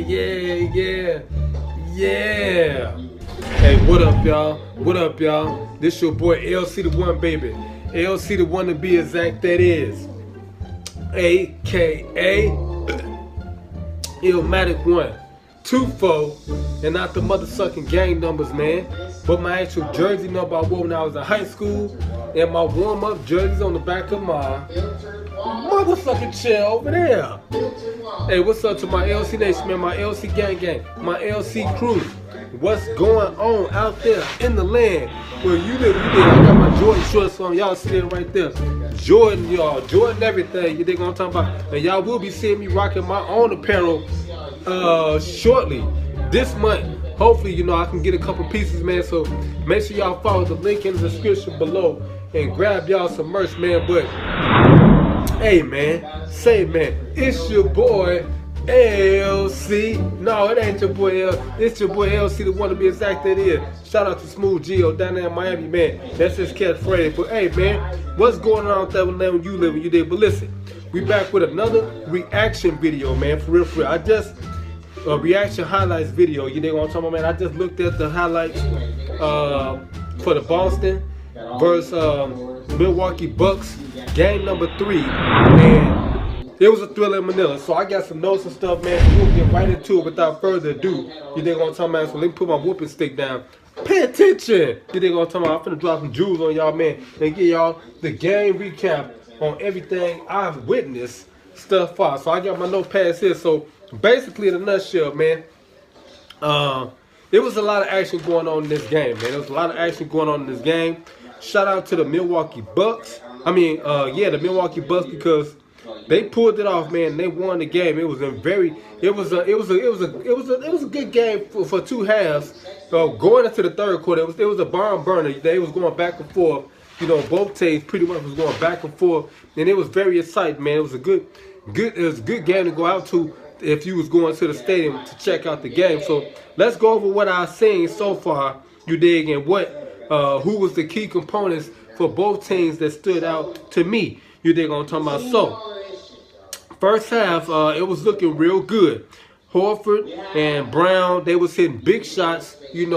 yeah. Hey, what up, y'all? What up, y'all? This your boy LC the One, baby. LC the One to be exact, that is. AKA Illmatic 1, 2-4, and not the motherfucking gang numbers, man. But my actual jersey number I wore when I was in high school, and my warm-up jerseys on the back of my motherfucking chair over there. Hey, what's up to my LC Nation, man? My LC gang, my LC crew. What's going on out there in the land where you live? I got my Jordan shorts on. Y'all see it right there. Jordan, y'all. Jordan everything. You dig what I'm talking about? And y'all will be seeing me rocking my own apparel shortly. This month. Hopefully, I can get a couple pieces, man. So make sure y'all follow the link in the description below and grab y'all some merch, man. But hey, man. It's your boy LC. No, it ain't your boy L. It's your boy LC, the one to be exact, that is. Shout out to Smooth Geo down there in Miami, man. That's his catchphrase. But hey, man, what's going on out there when you live and you did? But listen, we back with another reaction video, man. For real. I just a reaction highlights video. You know what I'm talking about, man? I just looked at the highlights for the Boston versus Milwaukee Bucks game number 3, and it was a thriller in Manila. So I got some notes and stuff, man. We'll get right into it without further ado. You think I'm talking about? So let me put my whooping stick down. Pay attention. You think I'm talking about? I'm finna drop some jewels on y'all, man, and give y'all the game recap on everything I've witnessed stuff far. So I got my notepads here. So basically, in a nutshell, man, there was a lot of action going on in this game, man. There was a lot of action going on in this game. Shout out to the Milwaukee Bucks. The Milwaukee Bucks, because they pulled it off, man. They won the game. It was a good game for 2 halves. Going into the third quarter, it was a barn burner. They was going back and forth. Both teams pretty much was going back and forth, and it was very exciting, man. It was a good game to go out to if you was going to the stadium to check out the game. So let's go over what I've seen so far. You dig, and who was the key components for both teams that stood out to me. You dig what I'm talking about? So first half, it was looking real good. Horford and Brown, they was hitting big shots, in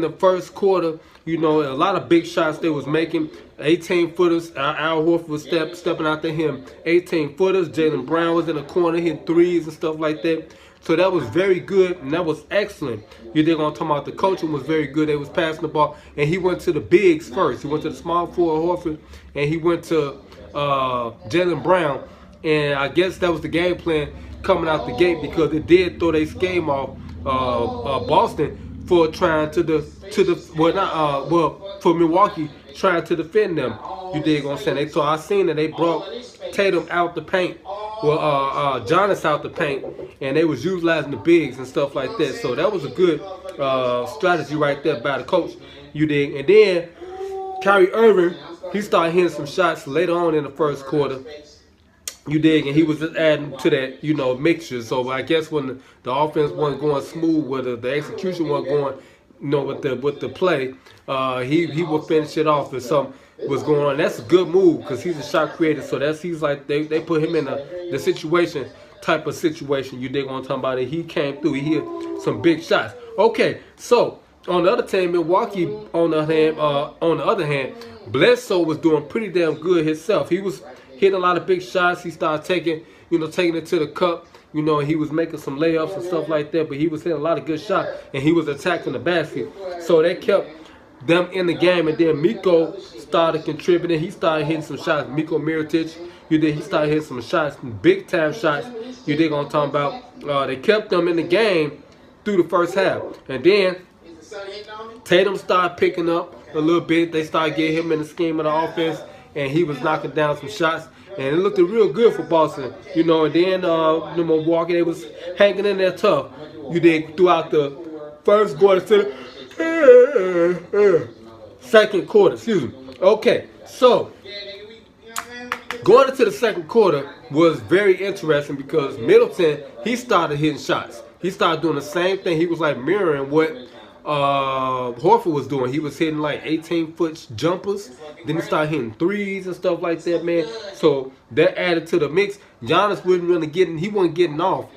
the first quarter. A lot of big shots they was making. 18-footers. Al Horford was stepping out to him. 18-footers. Jaylen Brown was in the corner hitting threes and stuff like that. So that was very good, and that was excellent. You dig what I'm talking about? The coaching was very good. They was passing the ball, and he went to the bigs first. He went to the small forward Horford, and he went to Jaylen Brown. And I guess that was the game plan coming out the gate, because it did throw their scheme off Boston for trying for Milwaukee trying to defend them. You dig what I'm saying? So I seen that they brought Tatum out the paint, Giannis out the paint, and they was utilizing the bigs and stuff like that. So that was a good strategy right there by the coach. You dig? And then Kyrie Irving, he started hitting some shots later on in the first quarter. You dig? And he was just adding to that, mixture. So I guess when the offense wasn't going smooth, whether the execution wasn't going, with the play, he would finish it off if something was going on. That's a good move, because he's a shot creator. So he's like they put him in the situation type of situation. You dig what I'm talking about? And he came through. He hit some big shots. Okay, so on the other team, Milwaukee, on the other hand, Bledsoe was doing pretty damn good himself. He was hitting a lot of big shots. He started taking it to the cup. He was making some layups and stuff like that, but he was hitting a lot of good shots, and he was attacking the basket. So that kept them in the game, and then Miko started contributing. He started hitting some shots. Miko Mirotic, he started hitting some shots, big time shots. You dig what I'm talking about? They kept them in the game through the first half, and then Tatum started picking up a little bit. They started getting him in the scheme of the offense, and he was knocking down some shots. And it looked real good for Boston, and then the Milwaukee, they was hanging in there tough. You did throughout the first quarter to the second quarter, excuse me. Okay, so going into the second quarter was very interesting, because Middleton, he started hitting shots. He started doing the same thing. He was like mirroring what Horford was doing. He was hitting like 18-foot jumpers. Then he started hitting threes and stuff like that, man. So that added to the mix. Giannis wasn't really getting, he wasn't getting off.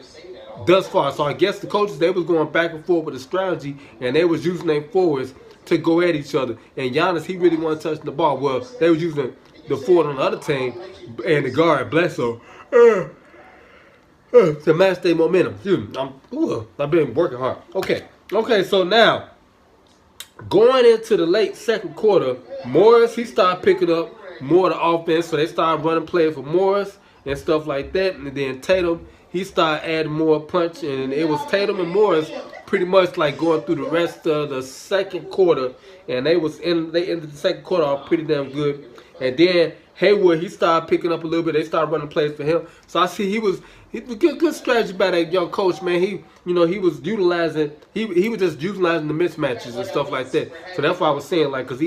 thus far. So I guess the coaches, they was going back and forth with the strategy, and they was using their forwards to go at each other. And Giannis, he really wasn't touching the ball. Well, they was using the forward on the other team and the guard, Bledsoe, to match their momentum. Dude, I've been working hard. Okay, so now, going into the late second quarter, Morris, he started picking up more of the offense, so they started running plays for Morris and stuff like that. And then Tatum, he started adding more punch, and it was Tatum and Morris pretty much like going through the rest of the second quarter, and they ended the second quarter off pretty damn good. And then Hayward, he started picking up a little bit. They started running plays for him. So I see he was good strategy by that young coach, man. He was utilizing he was just utilizing the mismatches and stuff like that. So that's why I was saying, like, because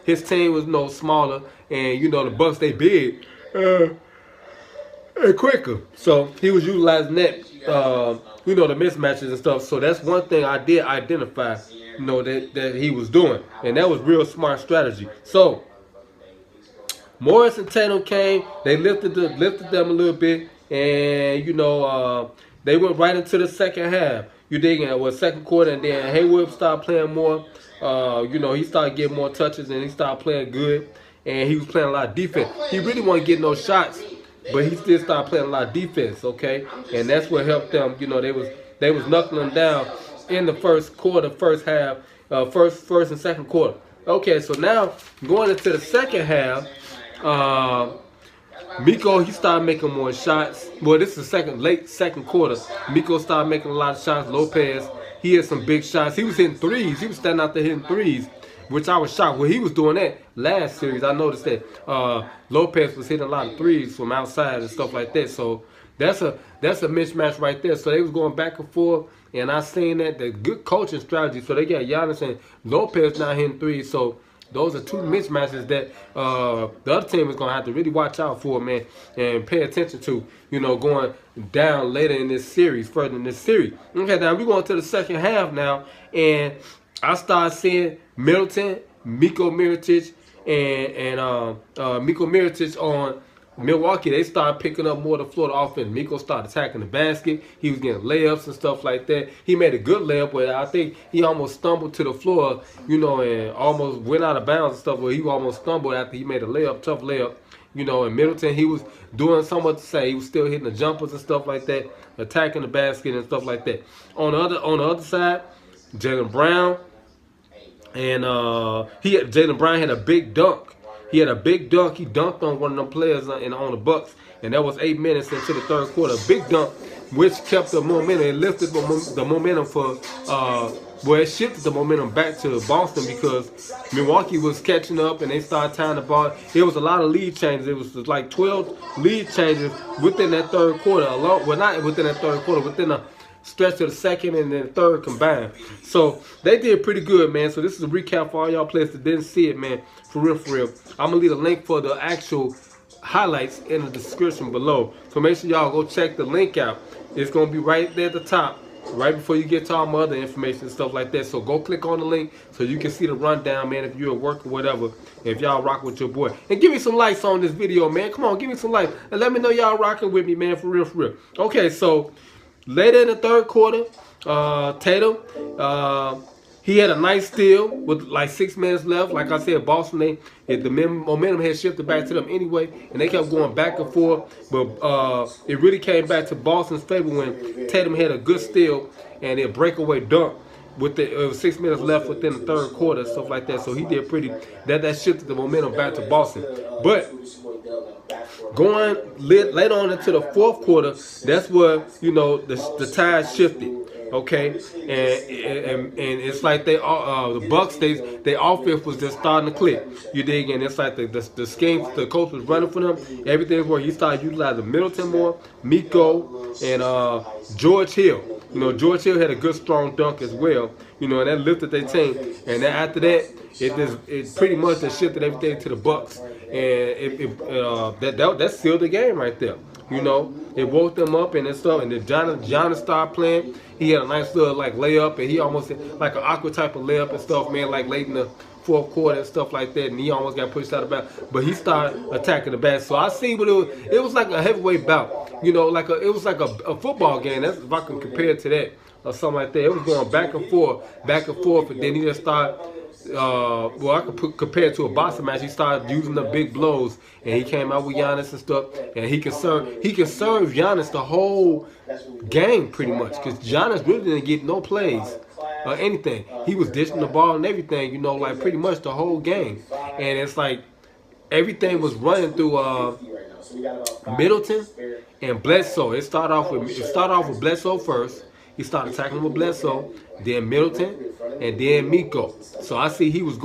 his team was smaller, and the Bucks, they big and quicker. So he was utilizing that the mismatches and stuff. So that's one thing I did identify, that he was doing, and that was real smart strategy. So Morris and Tatum came, they lifted them a little bit, and they went right into the second half. You digging? It was second quarter, and then Hayward started playing more. He started getting more touches, and he started playing good, and he was playing a lot of defense. He really wasn't getting no shots, but he still started playing a lot of defense, okay? And that's what helped them. They was knuckling down in the first quarter, first half, first and second quarter. Okay, so now going into the second half, Miko, he started making more shots. Well, this is late second quarter. Miko started making a lot of shots. Lopez, he had some big shots. He was hitting threes. He was standing out there hitting threes, which I was shocked. Well, he was doing that last series. I noticed that Lopez was hitting a lot of threes from outside and stuff like that. So that's a mismatch right there. So they was going back and forth, and I seen that the good coaching strategy. So they got Giannis and Lopez now hitting threes. So those are two mismatches that the other team is going to have to really watch out for, man, and pay attention to, going down later in this series, further in this series. Okay, now we're going to the second half now, and I started seeing Middleton, Miko Mirotic, and Miko Mirotic on Milwaukee. They started picking up more of the floor offense. Miko started attacking the basket. He was getting layups and stuff like that. He made a good layup, but I think he almost stumbled to the floor, and almost went out of bounds and stuff. Where he almost stumbled after he made a layup, tough layup. And Middleton, he was doing so much to say. He was still hitting the jumpers and stuff like that, attacking the basket and stuff like that. On the other side, Jaylen Brown, and Jaylen Brown had a big dunk. He had a big dunk. He dunked on one of them players on the Bucks, and that was 8 minutes into the third quarter. A big dunk, which kept the momentum. It lifted the momentum for, it shifted the momentum back to Boston, because Milwaukee was catching up, and they started tying the ball. It was a lot of lead changes. It was like 12 lead changes within that third quarter. Not within that third quarter, within a stretch of the second and then third combined. So they did pretty good, man. So this is a recap for all y'all players that didn't see it, man. For real. I'm going to leave a link for the actual highlights in the description below. So make sure y'all go check the link out. It's going to be right there at the top, right before you get to all my other information and stuff like that. So go click on the link so you can see the rundown, man, if you're at work or whatever. If y'all rock with your boy. And give me some likes on this video, man. Come on, give me some likes. And let me know y'all rocking with me, man, for real. Okay, so later in the third quarter, Tatum, he had a nice steal with like 6 minutes left. Like I said, Boston, the momentum had shifted back to them anyway, and they kept going back and forth. But it really came back to Boston's favor when Tatum had a good steal and a breakaway dunk with 6 minutes left within the third quarter, stuff like that. So he did pretty. That shifted the momentum back to Boston. But going later on into the fourth quarter, that's where the tide shifted. Okay, and it's like the Bucks, their offense was just starting to click. You dig? And it's like the schemes the coach was running for them. Everything where he started utilizing Middleton more, Miko, and George Hill. George Hill had a good strong dunk as well. And that lifted their team. And then after that, it pretty much just shifted everything to the Bucks, and that sealed the game right there. It woke them up and stuff. And then Giannis started playing. He had a nice little layup, and he almost had like an awkward type of layup and stuff, man, like late in the fourth quarter and stuff like that, and he almost got pushed out of bounds. But he started attacking the basket. So I see what it was. It was like a heavyweight bout. You know, it was like a football game. That's if I can compare it to that or something like that. It was going back and forth, and then he just started. Well, I could compare it to a boxing match. He started using the big blows, and he came out with Giannis and stuff, and he can serve Giannis the whole game pretty much, because Giannis really didn't get no plays or anything. He was dishing the ball and everything, you know, like pretty much the whole game. And it's like everything was running through Middleton and Bledsoe. It started off with Bledsoe first. He started attacking with Bledsoe, then Middleton, and then Miko. So I see he was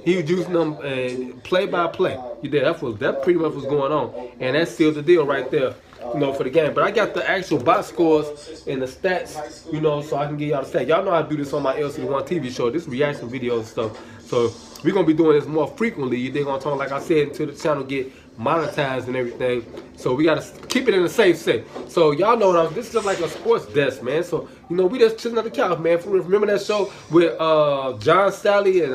using them play by play. That pretty much was going on, and that sealed the deal right there, you know, for the game. But I got the actual box scores and the stats, you know, so I can give y'all the stats. Y'all know I do this on my LCD1 TV show. This reaction videos and stuff. So we're gonna be doing this more frequently. They're gonna talk, like I said, until the channel get monetized and everything. So we gotta keep it in a safe set. So y'all know this is just like a sports desk, man. So you know, we just chilling at the couch, man. Remember that show with John Sally and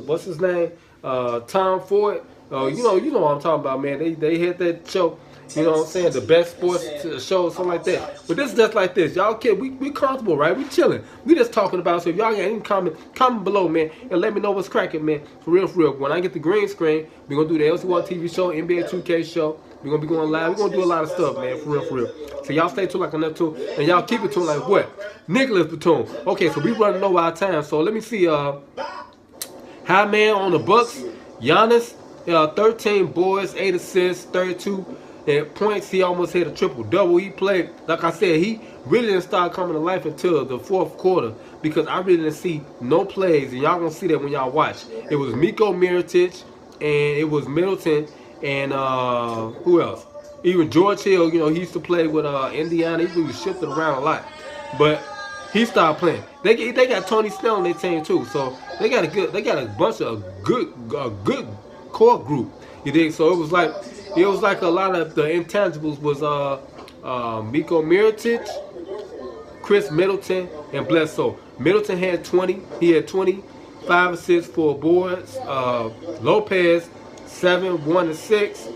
what's his name, Tom Ford? You know what I'm talking about, man. They had that show. You know what I'm saying? The best sports show, something like that. But this is just like this. Y'all kid, we comfortable, right? We chilling. We just talking about. So if y'all got any comment below, man, and let me know what's cracking, man. For real, for real. When I get the green screen, we're gonna do the LC1 TV show, NBA 2K show. We're gonna be going live. We're gonna do a lot of stuff, man. For real, for real. So y'all stay tuned like another tune, and y'all keep it tuned like what? Nicholas Batum. Okay, so we running over our time. So let me see. High man on the Bucks. Giannis, 13 boards, 8 assists, 32. At points, he almost hit a triple-double. He played, like I said, he really didn't start coming to life until the fourth quarter, because I really didn't see no plays, and y'all gonna see that when y'all watch. It was Miko Mirotic, and it was Middleton, and who else? Even George Hill, you know, he used to play with Indiana. He was shifted around a lot, but he started playing. They got Tony Snell on their team too, so they got a bunch of good core group. You dig? So it was like a lot of the intangibles was Miko Mirotic, Chris Middleton, and Bledsoe. Middleton had 20. He had 25 assists, 4 boards. Lopez 7, 1 and 6.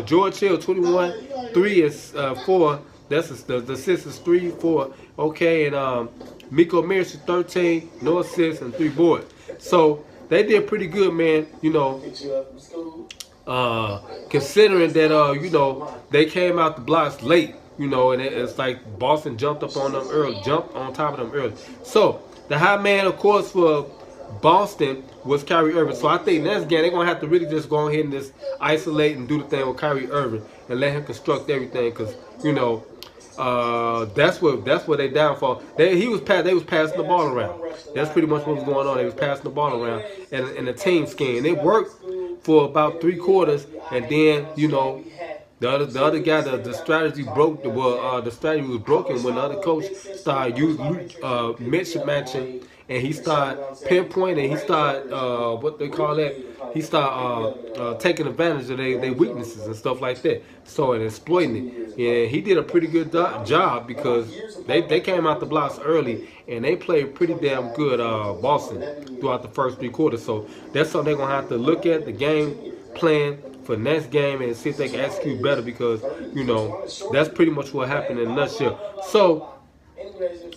George Hill 21, 3 and 4. That's the assists is 3, 4. Okay, and Miko Mirotic 13, no assists and 3 boards. So they did pretty good, man. You know. Considering that you know, they came out the blocks late, you know, and it's like Boston jumped on top of them early. So the high man, of course, for Boston was Kyrie Irving. So I think next game they're gonna have to really just go ahead and just isolate and do the thing with Kyrie Irving and let him construct everything, because you know that's what they downfall. They was passing the ball around. That's pretty much what was going on. They was passing the ball around in a team scheme. It worked for about 3 quarters, and then you know the other guy, the strategy broke. The strategy was broken when the other coach started mismatching, and he started pinpointing. He started what they call that. He started taking advantage of their weaknesses and stuff like that. So and exploiting it. And he did a pretty good job, because they came out the blocks early and they played pretty damn good Boston throughout the first 3 quarters. So that's something they're gonna have to look at the game plan for next game and see if they can execute better, because you know that's pretty much what happened in a nutshell. So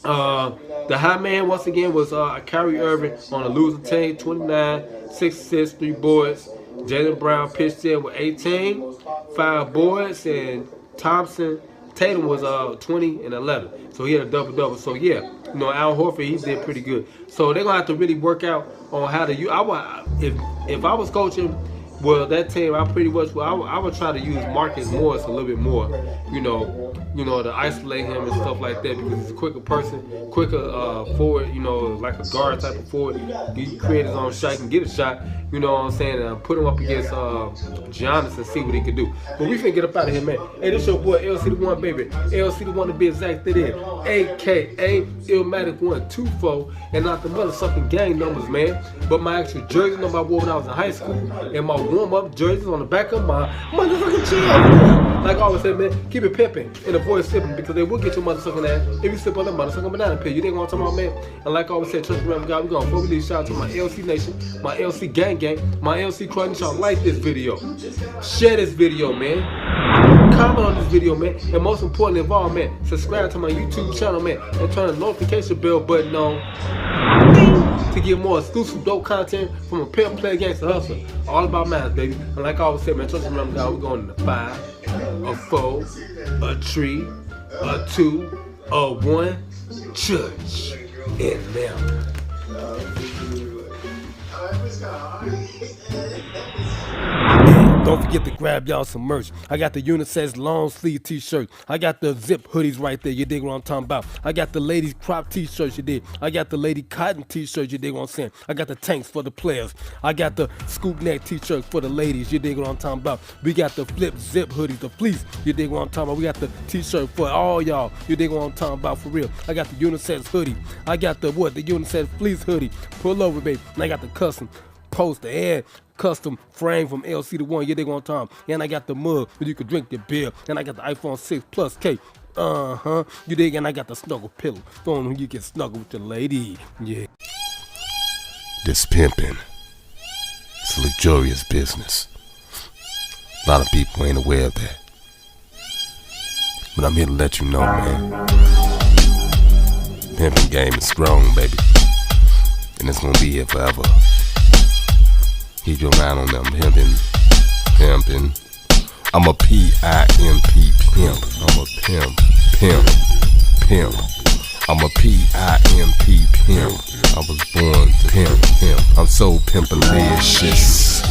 the high man once again was Kyrie Irving on a losing team, 29, 6 assists, 3 boards. Jaylen Brown pitched in with 18, 5 boards, and Tatum was 20 and 11. So he had a double-double. So yeah, you know, Al Horford, he did pretty good. So they're gonna have to really work out on how to use. If I was coaching, well, that team, I would try to use Marcus Morris a little bit more, you know, to isolate him and stuff like that, because he's a quicker forward, you know, like a guard type of forward. He can create his own shot, he can get a shot, you know what I'm saying, and put him up against Giannis and see what he can do. But we finna get up out of here, man. Hey, this your boy LC1, baby. LC1 to be exact, that is AKA Illmatic124, and not the motherfucking gang numbers, man, but my actual jersey number I wore when I was in high school, and my warm-up jerseys on the back of my motherfucking chair. Like I always say, man, keep it pimping and avoid sipping because they will get your motherfucking ass if you sip on that motherfucking banana peel. You dig what I'm talking about, man? And like I always say, trust me, God, we gonna before we leave, shout out to my LC Nation, my LC Gang, my LC Crowd. Y'all like this video. Share this video, man. Comment on this video, man. And most importantly of all, man, subscribe to my YouTube channel, man. And turn the notification bell button on to get more exclusive dope content from a pimp, player, gangster, hustler. All about math, baby. And like I always say, man, trust me, God, we're going to 5, a 4, a 3, a 2, a 1, church. And now. Don't forget to grab y'all some merch. I got the unisex long sleeve t-shirt. I got the zip hoodies right there. You dig what I'm talking about? I got the ladies crop t-shirts. You dig? I got the lady cotton t-shirts. You dig what I'm saying? I got the tanks for the players. I got the scoop neck t-shirts for the ladies. You dig what I'm talking about? We got the flip zip hoodies, the fleece. You dig what I'm talking about? We got the t-shirt for all y'all. You dig what I'm talking about for real? I got the unisex hoodie. I got the what? The unisex fleece hoodie. Pull over, baby. And I got the custom poster and custom frame from LC to 1. You dig what I'm talking about? And I got the mug where you can drink your beer. And I got the iPhone 6 Plus K. You dig? And I got the snuggle pillow. Phone when you can snuggle with your lady. Yeah. This pimping, it's a luxurious business. A lot of people ain't aware of that. But I'm here to let you know, man. Pimping game is strong, baby. And it's gonna be here forever. Keep your mind on them pimping. I'm a P-I-M-P pimp. I'm a pimp. I'm a P-I-M-P pimp. I was born to pimp. I'm so pimpalicious.